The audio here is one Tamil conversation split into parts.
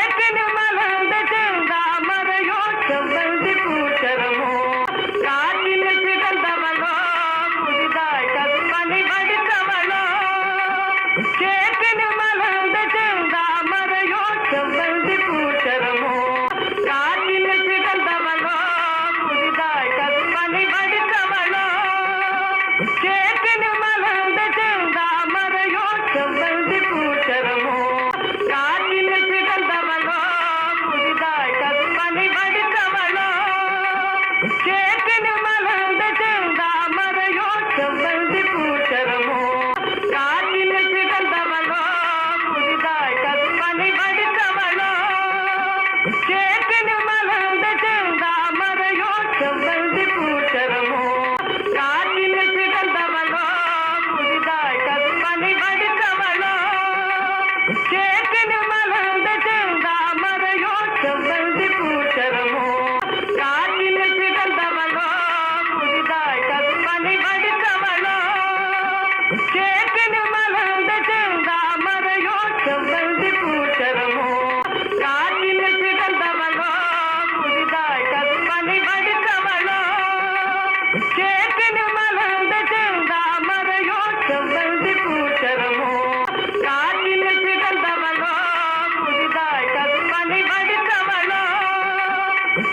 சேற்றினு மலர்ந்தது தாமரையோ செவ்வந்தி பூச்சரமோ காற்றினு சிறந்தவளோ புதிதாய் கற்பனை வடித்தவளோ சேற்றினு மலர்ந்தது தாமரையோ செவ்வந்தி பூச்சரமோ காற்றினு சிறந்தவளோ புதிதாய் கற்பனை வடித்தவளோ சேற்றினு மலர்ந்தது தாமரையோ செவ்வந்தி பூச்சரமோ காற்றினு சிறந்தவளோ புதிதாய் கற்பனை வடித்தவளோ சேற்றினு மலர்ந்தது தாமரையோ செவ்வந்தி பூச்சரமோ காற்றினு சிறந்தவளோ புதிதாய் கற்பனை வடித்தவளோ சேற்றினு மலர்ந்தது தாமரையோ செவ்வந்தி பூச்சரமோ காற்றினு சிறந்தவளோ புதிதாய் கற்பனை வடித்தவளோ சேற்றினு மலர்ந்தது தாமரையோ செவ்வந்தி பூச்சரமோ காற்றினு சிறந்தவளோ புதிதாய் கற்பனை வடித்தவளோ சேற்றினு மலர்ந்தது தாமரையோ செவ்வந்தி பூச்சரமோ காற்றினு சிறந்தவளோ புதிதாய் கற்பனை வடித்தவளோ சேற்றினு மலர்ந்தது தாமரையோ செவ்வந்தி பூச்சரமோ காற்றினு சிறந்தவளோ புதிதாய் கற்பனை வடித்தவளோ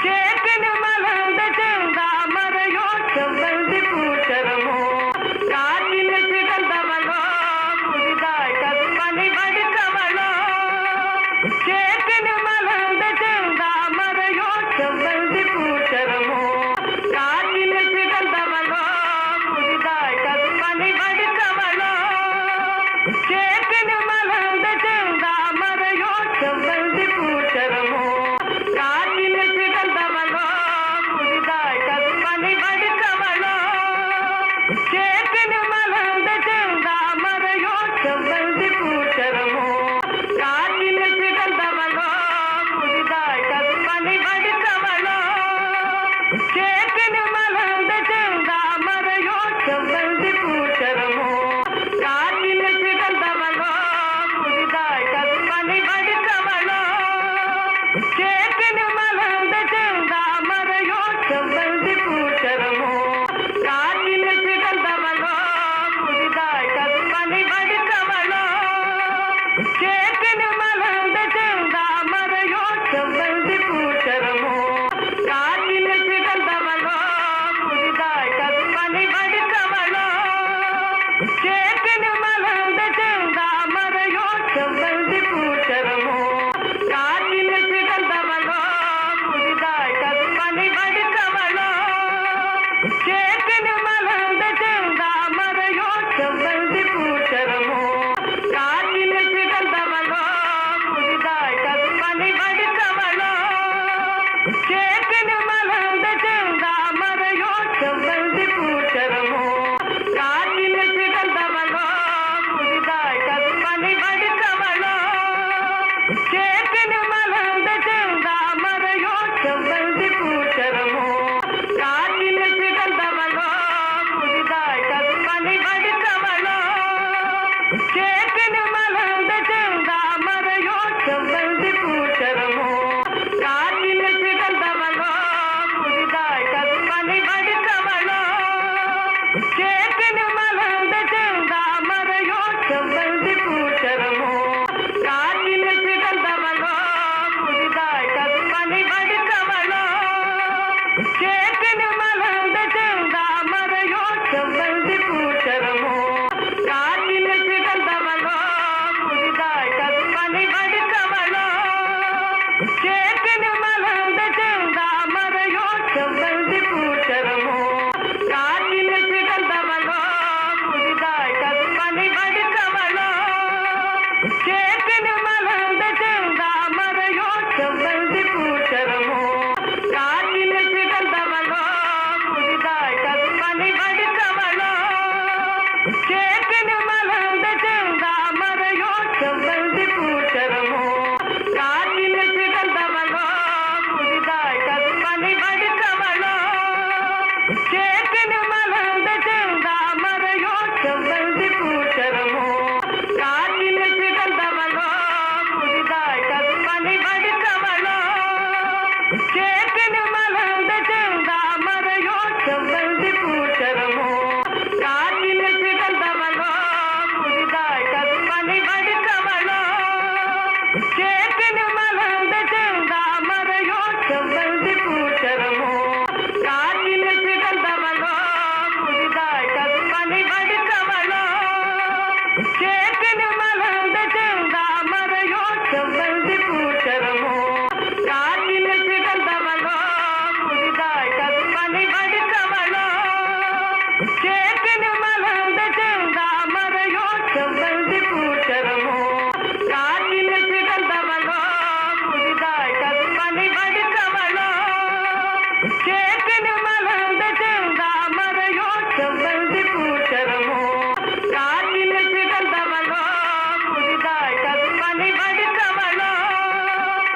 சேற்றினு மலர்ந்தது தாமரையோ செவ்வந்தி பூச்சரமோ காற்றினு சிறந்தவளோ புதிதாய் கற்பனை வடித்தவளோ சேற்றினு மலர்ந்தது தாமரையோ செவ்வந்தி பூச்சரமோ காற்றினு சிறந்தவளோ புதிதாய் கற்பனை வடித்தவளோ சேற்றினு மலர்ந்தது தாமரையோ செவ்வந்தி பூச்சரமோ காற்றினு சிறந்தவளோ புதிதாய் கற்பனை வடித்தவளோ சேற்றினு மலர்ந்தது தாமரையோ செவ்வந்தி பூச்சரமோ காற்றினு சிறந்தவளோ புதிதாய் கற்பனை வடித்தவளோ சேற்றினு மலர்ந்தது தாமரையோ செவ்வந்தி பூச்சரமோ காற்றினு சிறந்தவளோ புதிதாய் கற்பனை வடித்தவளோ சேற்றினு மலர்ந்தது தாமரையோ செவ்வந்தி பூச்சரமோ காற்றினு சிறந்தவளோ புதிதாய் கற்பனை வடித்தவளோ சேற்றினு மலர்ந்தது தாமரையோ செவ்வந்தி பூச்சரமோ காற்றினு சிறந்தவளோ புதிதாய் கற்பனை வடித்தவளோ சேற்றினு மலர்ந்தது தாமரையோ செவ்வந்தி பூச்சரமோ காற்றினு சிறந்தவளோ புதிதாய் கற்பனை வடித்தவளோ சேற்றினு மலர்ந்தது தாமரையோ செவ்வந்தி பூச்சரமோ காற்றினு சிறந்தவளோ புதிதாய் கற்பனை வடித்தவளோ சேற்றினு மலர்ந்தது தாமரையோ செவ்வந்தி பூச்சரமோ காற்றினு சிறந்தவளோ புதிதாய் கற்பனை வடித்தவளோ சேற்றினு மலர்ந்தது தாமரையோ செவ்வந்தி பூச்சரமோ காற்றினு சிறந்தவளோ புதிதாய் கற்பனை வடித்தவளோ சேற்றினு மலர்ந்தது தாமரையோ செவ்வந்தி பூச்சரமோ காற்றினு சிறந்தவளோ புதிதாய் கற்பனை வடித்தவளோ சேற்றினு மலர்ந்தது தாமரையோ செவ்வந்தி பூச்சரமோ காற்றினு சிறந்தவளோ புதிதாய் கற்பனை வடித்தவளோ சேற்றினு மலர்ந்தது தாமரையோ செவ்வந்தி பூச்சரமோ காற்றினு சிறந்தவளோ புதிதாய் கற்பனை வடித்தவளோ சேற்றினு மலர்ந்தது தாமரையோ செவ்வந்தி பூச்சரமோ காற்றினு சிறந்தவளோ புதிதாய் கற்பனை வடித்தவளோ சேற்றினு மலர்ந்தது தாமரையோ செவ்வந்தி பூச்சரமோ காற்றினு சிறந்தவளோ புதிதாய் கற்பனை வடித்தவளோ சேற்றினு மலர்ந்தது தாமரையோ செவ்வந்தி பூச்சரமோ காற்றினு சிறந்தவளோ புதிதாய்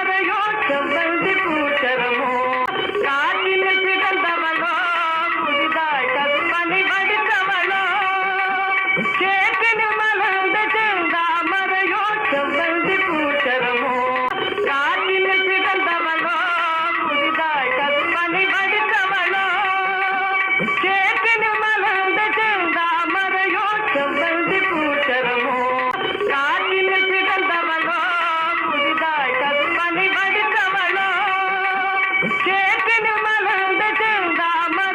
செந்தாமரையோ செவ்வந்தி பூச்சரமோ காட்டில் சிறந்தவளோ புதிதாய் கற்பனை வடித்தவளோ சேற்றில் மலர்ந்த செந்தாமரையோ செவ்வந்தி பூச்சரமோ காட்டில் சிறந்தவளோ புதிதாய் கற்பனை வடித்தவளோ சேற்றில் மலர்ந்த செந்தாமரையோ செவ்வந்தி பூச்சரமோ காட்டில் சிறந்தவளோ புதிதாய் கற்பனை வடித்தவளோ சேற்றில் மலர்ந்த செந்தாமரையோ